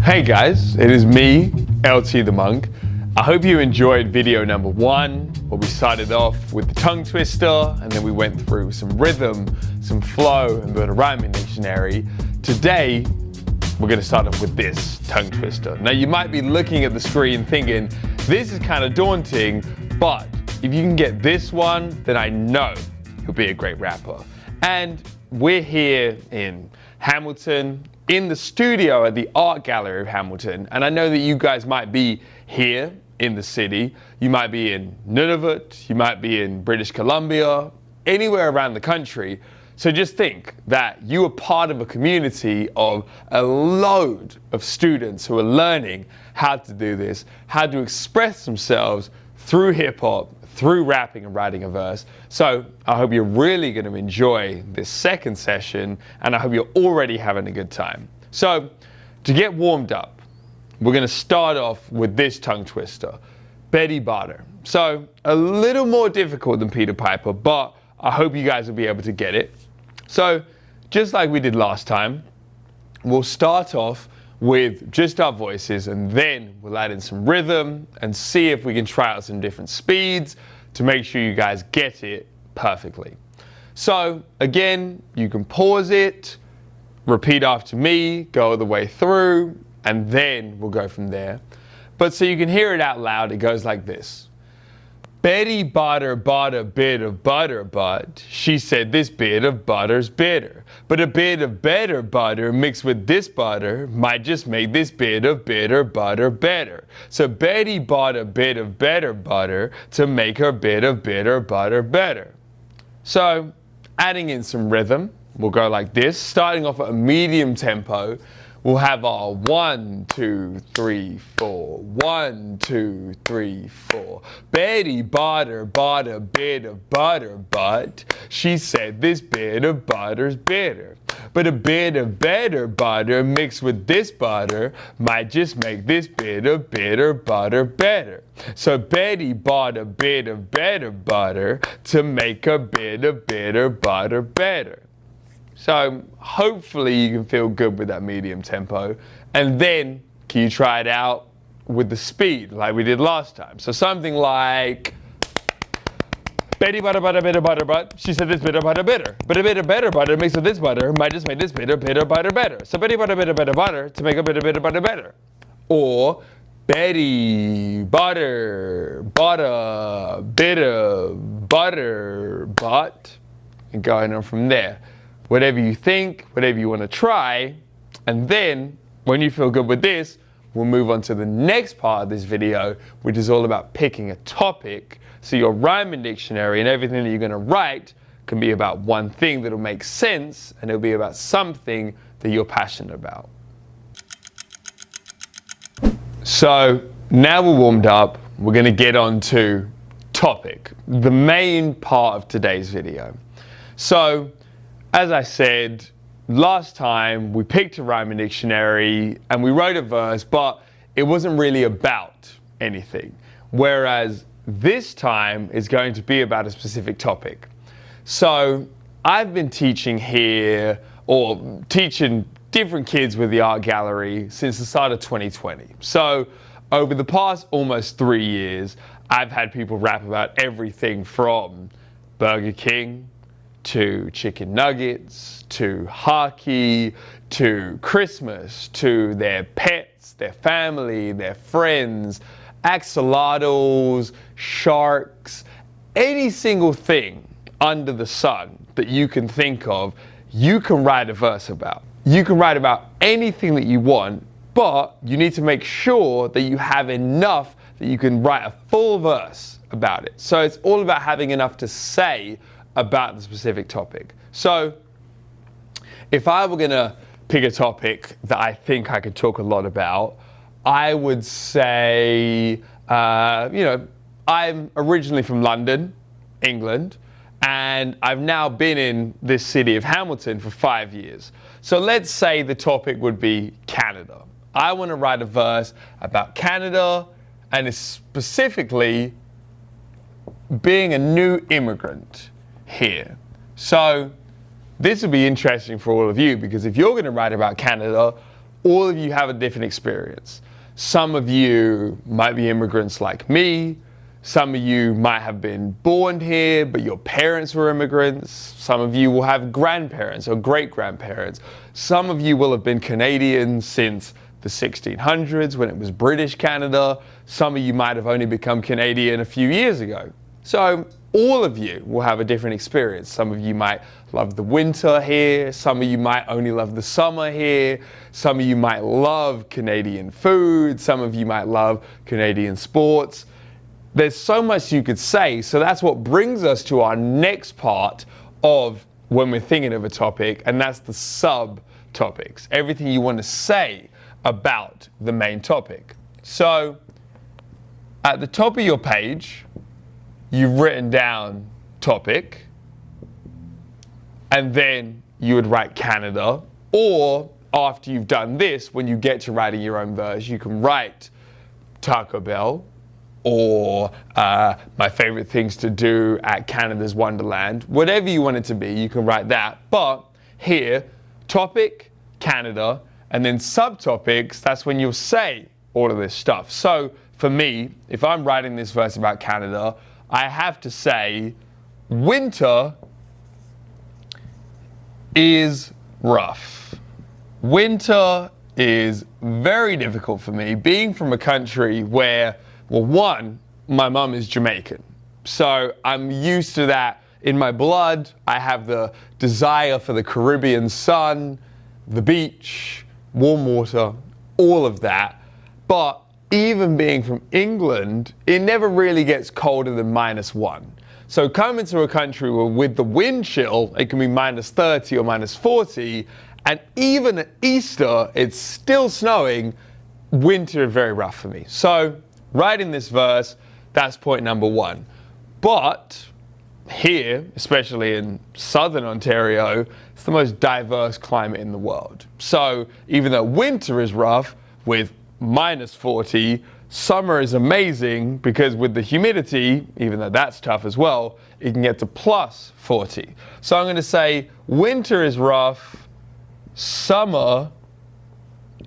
Hey guys, it is me, LT the Monk. I hope you enjoyed video number 1, where we started off with the tongue twister, and then we went through some rhythm, some flow, and built a rhyming dictionary. Today, we're gonna start off with this tongue twister. Now you might be looking at the screen thinking, this is kind of daunting, but if you can get this one, then I know you'll be a great rapper. And we're here in Hamilton, in the studio at the Art Gallery of Hamilton. And I know that you guys might be here in the city. You might be in Nunavut, you might be in British Columbia, anywhere around the country. So just think that you are part of a community of a load of students who are learning how to do this, how to express themselves through hip hop, through rapping and writing a verse. So I hope you're really going to enjoy this second session, and I hope you're already having a good time. So to get warmed up, we're going to start off with this tongue twister, Betty Botter. So a little more difficult than Peter Piper, but I hope you guys will be able to get it. So just like we did last time, we'll start off with just our voices, and then we'll add in some rhythm and see if we can try out some different speeds to make sure you guys get it perfectly. So again, you can pause it, repeat after me, go all the way through, and then we'll go from there. But so you can hear it out loud, it goes like this. Betty Botter bought a bit of butter, but she said this bit of butter's bitter. But a bit of better butter mixed with this butter might just make this bit of bitter butter better. So Betty bought a bit of better butter to make her bit of bitter butter better. So adding in some rhythm, we'll go like this, starting off at a medium tempo. We'll have our 1, 2, 3, 4. 1, 2, 3, 4. Betty Botter bought a bit of butter, but she said this bit of butter's bitter. But a bit of better butter mixed with this butter might just make this bit of bitter butter better. So Betty bought a bit of better butter to make a bit of bitter butter better. So hopefully you can feel good with that medium tempo, and then can you try it out with the speed like we did last time. So something like Betty butter butter bitter butter but she said this bitter butter bitter. But a bit of better butter mixed with this butter might just make this bitter bitter butter better. So Betty butter bitter bitter butter to make a bitter bitter butter better. Or Betty butter butter bitter butter but, and going on from there. Whatever you think, whatever you want to try, and then when you feel good with this, we'll move on to the next part of this video, which is all about picking a topic. So your rhyming dictionary and everything that you're going to write can be about one thing that'll make sense, and it'll be about something that you're passionate about. So now we're warmed up, we're going to get on to topic, the main part of today's video. So as I said, last time we picked a rhyming dictionary and we wrote a verse, but it wasn't really about anything. Whereas this time is going to be about a specific topic. So I've been teaching here, or teaching different kids with the art gallery since the start of 2020. So over the past almost 3 years, I've had people rap about everything from Burger King, to chicken nuggets, to hockey, to Christmas, to their pets, their family, their friends, axolotls, sharks, any single thing under the sun that you can think of, you can write a verse about. You can write about anything that you want, but you need to make sure that you have enough that you can write a full verse about it. So it's all about having enough to say about the specific topic. So if I were gonna pick a topic that I think I could talk a lot about, I would say, I'm originally from London, England, and I've now been in this city of Hamilton for 5 years. So let's say the topic would be Canada. I wanna write a verse about Canada, and it's specifically being a new immigrant here. So this will be interesting for all of you, because if you're going to write about Canada, all of you have a different experience. Some of you might be immigrants like me. Some of you might have been born here, but your parents were immigrants. Some of you will have grandparents or great-grandparents. Some of you will have been Canadian since the 1600s when it was British Canada. Some of you might have only become Canadian a few years ago. So all of you will have a different experience. Some of you might love the winter here. Some of you might only love the summer here. Some of you might love Canadian food. Some of you might love Canadian sports. There's so much you could say. So that's what brings us to our next part of when we're thinking of a topic, and that's the subtopics. Everything you want to say about the main topic. So at the top of your page, you've written down topic, and then you would write Canada, or after you've done this, when you get to writing your own verse, you can write Taco Bell, or my favorite things to do at Canada's Wonderland. Whatever you want it to be, you can write that. But here, topic, Canada, and then subtopics, that's when you'll say all of this stuff. So for me, if I'm writing this verse about Canada, I have to say winter is rough. Winter is very difficult for me, being from a country where, well, one, my mum is Jamaican. So I'm used to that in my blood. I have the desire for the Caribbean sun, the beach, warm water, all of that. But even being from England, it never really gets colder than -1. So coming to a country where with the wind chill, it can be -30 or -40, and even at Easter, it's still snowing, winter is very rough for me. So writing this verse, that's point number one. But here, especially in southern Ontario, it's the most diverse climate in the world. So even though winter is rough with -40, summer is amazing because with the humidity, even though that's tough as well, it can get to +40. So I'm going to say winter is rough, summer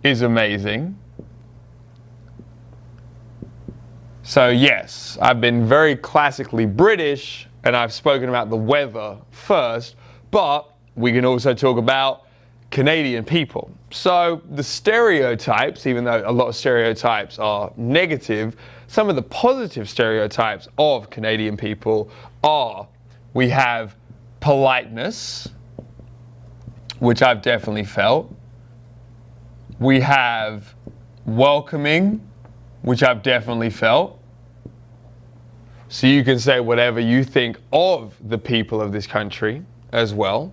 is amazing. So yes, I've been very classically British and I've spoken about the weather first, but we can also talk about Canadian people. So the stereotypes, even though a lot of stereotypes are negative, some of the positive stereotypes of Canadian people are, we have politeness, which I've definitely felt. We have welcoming, which I've definitely felt. So you can say whatever you think of the people of this country as well.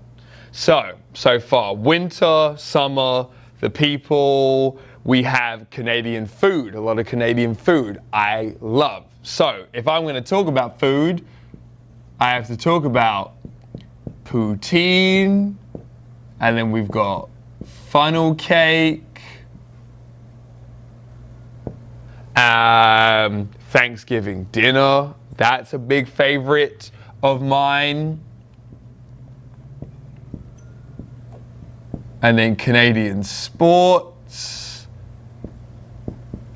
So far, winter, summer, the people, we have Canadian food, a lot of Canadian food I love. So if I'm going to talk about food, I have to talk about poutine, and then we've got funnel cake, Thanksgiving dinner, that's a big favorite of mine. And then Canadian sports.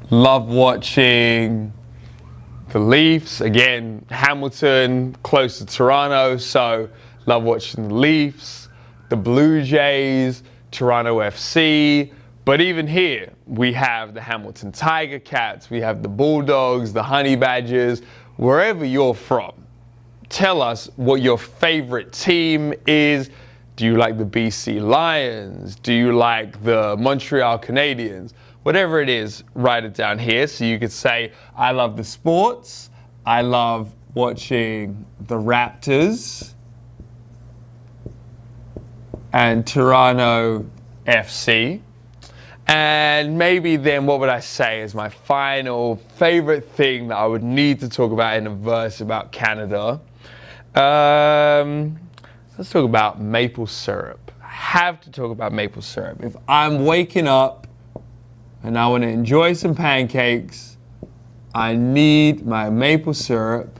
Love watching the Leafs. Again, Hamilton, close to Toronto, so love watching the Leafs. The Blue Jays, Toronto FC. But even here, we have the Hamilton Tiger Cats, we have the Bulldogs, the Honey Badgers. Wherever you're from, tell us what your favorite team is. Do you like the BC Lions? Do you like the Montreal Canadiens? Whatever it is, write it down here. So you could say, I love the sports. I love watching the Raptors and Toronto FC. And maybe then what would I say is my final favorite thing that I would need to talk about in a verse about Canada? Let's talk about maple syrup. I have to talk about maple syrup. If I'm waking up and I want to enjoy some pancakes, I need my maple syrup.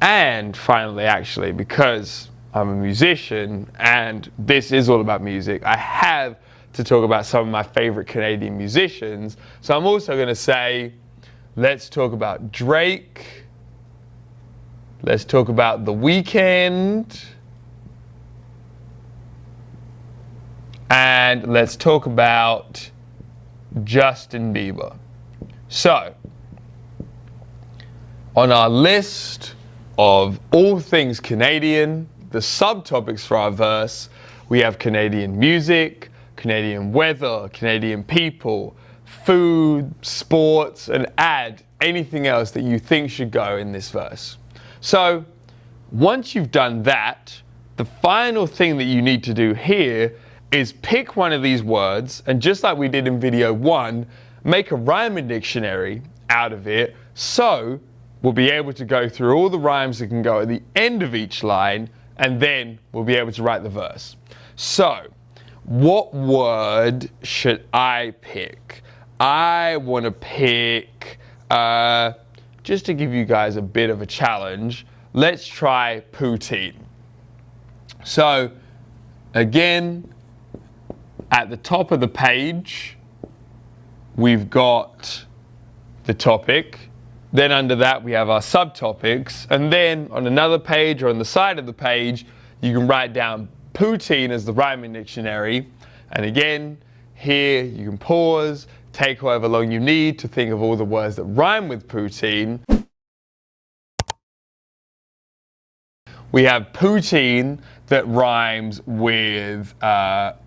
And finally, actually, because I'm a musician and this is all about music, I have to talk about some of my favorite Canadian musicians. So I'm also going to say, let's talk about Drake. Let's talk about The Weeknd. And let's talk about Justin Bieber. So, on our list of all things Canadian, the subtopics for our verse, we have Canadian music, Canadian weather, Canadian people, food, sports, and add anything else that you think should go in this verse. So, once you've done that, the final thing that you need to do here is pick one of these words, and just like we did in video 1, make a rhyming dictionary out of it, so we'll be able to go through all the rhymes that can go at the end of each line, and then we'll be able to write the verse. So, what word should I pick? I want to pick, just to give you guys a bit of a challenge, let's try poutine. So, again, at the top of the page, we've got the topic. Then under that, we have our subtopics. And then on another page or on the side of the page, you can write down poutine as the rhyming dictionary. And again, here you can pause, take however long you need to think of all the words that rhyme with poutine. We have poutine that rhymes with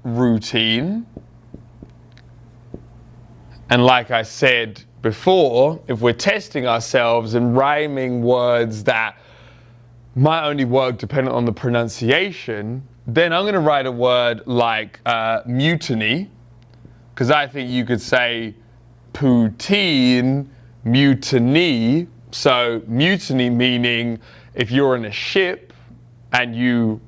routine. And like I said before, if we're testing ourselves and rhyming words that might only work depending on the pronunciation, then I'm going to write a word like mutiny, because I think you could say poutine, mutiny. So mutiny meaning if you're in a ship and you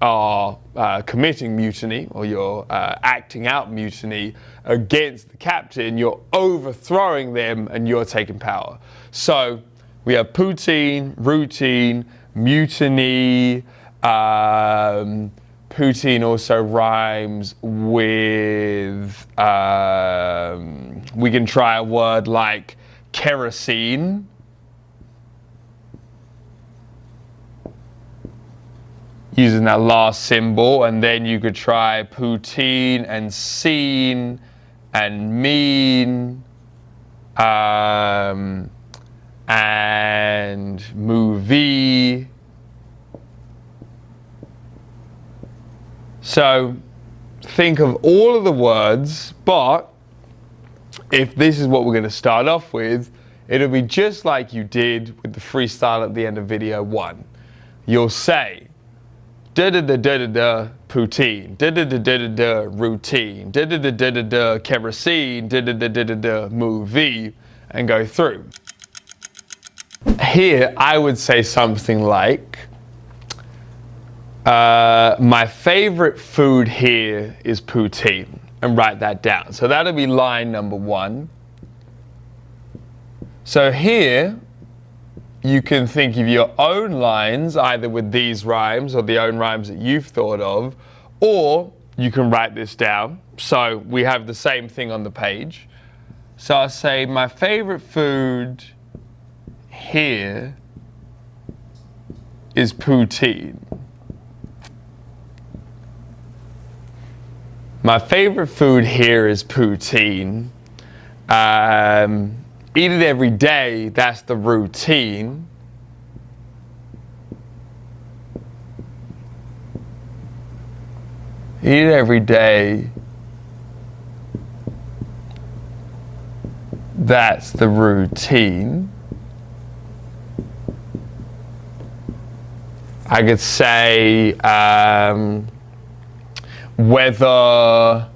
are committing mutiny, or you're acting out mutiny against the captain, you're overthrowing them and you're taking power. So we have poutine, routine, mutiny. Poutine also rhymes with, we can try a word like kerosene. Using that last symbol, and then you could try poutine and scene and mean and movie. So think of all of the words, but if this is what we're going to start off with, it'll be just like you did with the freestyle at the end of video 1. You'll say da-da-da-da-da-da poutine, da-da-da-da-da-da routine, da-da-da-da-da-da kerosene, da-da-da-da-da-da movie, and go through. Here, I would say something like, my favorite food here is poutine, and write that down. So that'll be line number 1. So here, you can think of your own lines, either with these rhymes or the own rhymes that you've thought of, or you can write this down. So we have the same thing on the page. So I'll say, my favorite food here is poutine. My favorite food here is poutine. Eat it every day, that's the routine. Eat it every day, that's the routine. I could say whether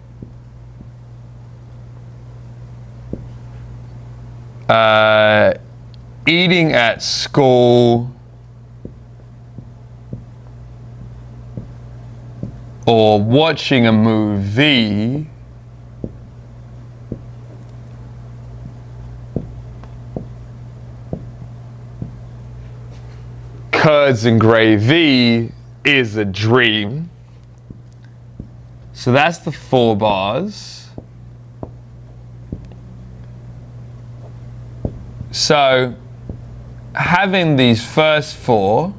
eating at school or watching a movie curds and gravy is a dream. So that's the 4 bars. So having these first 4,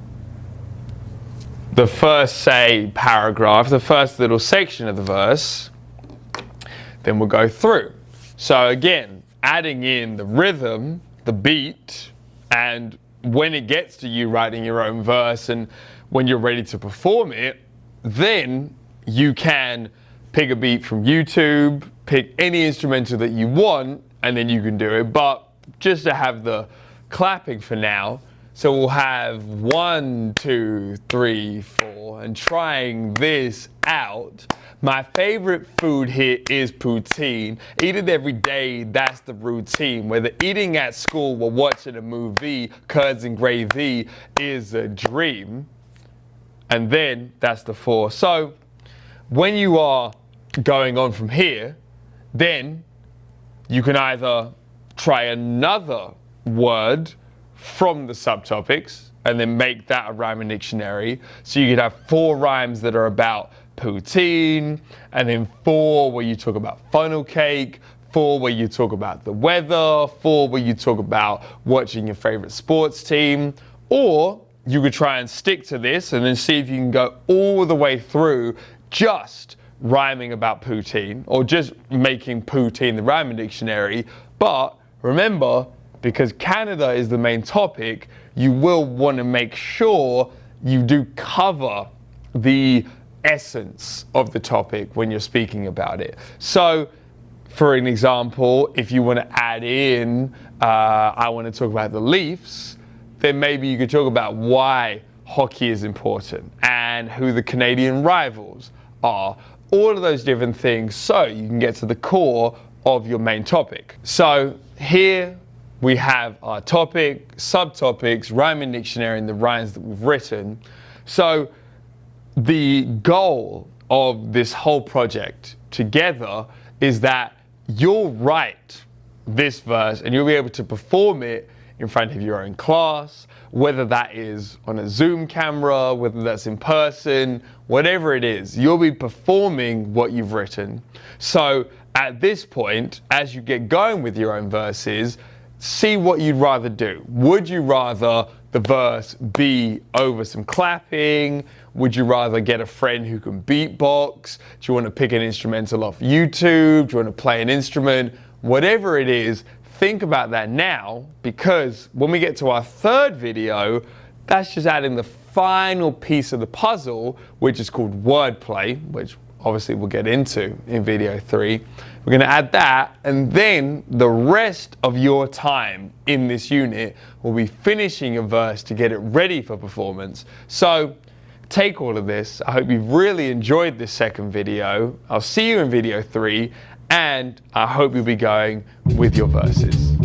the first, say, paragraph, the first little section of the verse, then we'll go through. So again, adding in the rhythm, the beat, and when it gets to you writing your own verse and when you're ready to perform it, then you can pick a beat from YouTube, pick any instrumental that you want, and then you can do it. But just to have the clapping for now, so we'll have 1, 2, 3, 4, and trying this out. My favorite food here is poutine. Eat it every day, that's the routine. Whether eating at school or watching a movie, curds and gravy is a dream. And then that's the 4. So when you are going on from here, then you can either try another word from the subtopics and then make that a rhyming dictionary. So you could have 4 rhymes that are about poutine, and then 4 where you talk about funnel cake, 4 where you talk about the weather, 4 where you talk about watching your favorite sports team. Or you could try and stick to this and then see if you can go all the way through just rhyming about poutine, or just making poutine the rhyming dictionary. But remember, because Canada is the main topic, you will want to make sure you do cover the essence of the topic when you're speaking about it. So, for an example, if you want to add in, I want to talk about the Leafs, then maybe you could talk about why hockey is important and who the Canadian rivals are. All of those different things, so you can get to the core of your main topic. So here we have our topic, subtopics, rhyming dictionary, and the rhymes that we've written. So the goal of this whole project together is that you'll write this verse and you'll be able to perform it in front of your own class, whether that is on a Zoom camera, whether that's in person, whatever it is, you'll be performing what you've written. So at this point, as you get going with your own verses, see what you'd rather do. Would you rather the verse be over some clapping? Would you rather get a friend who can beatbox? Do you want to pick an instrumental off YouTube? Do you want to play an instrument? Whatever it is, think about that now, because when we get to our 3rd video, that's just adding the final piece of the puzzle, which is called wordplay, which obviously we'll get into in video 3. We're going to add that, and then the rest of your time in this unit will be finishing a verse to get it ready for performance. So take all of this. I hope you've really enjoyed this 2nd video. I'll see you in video 3, and I hope you'll be going with your verses.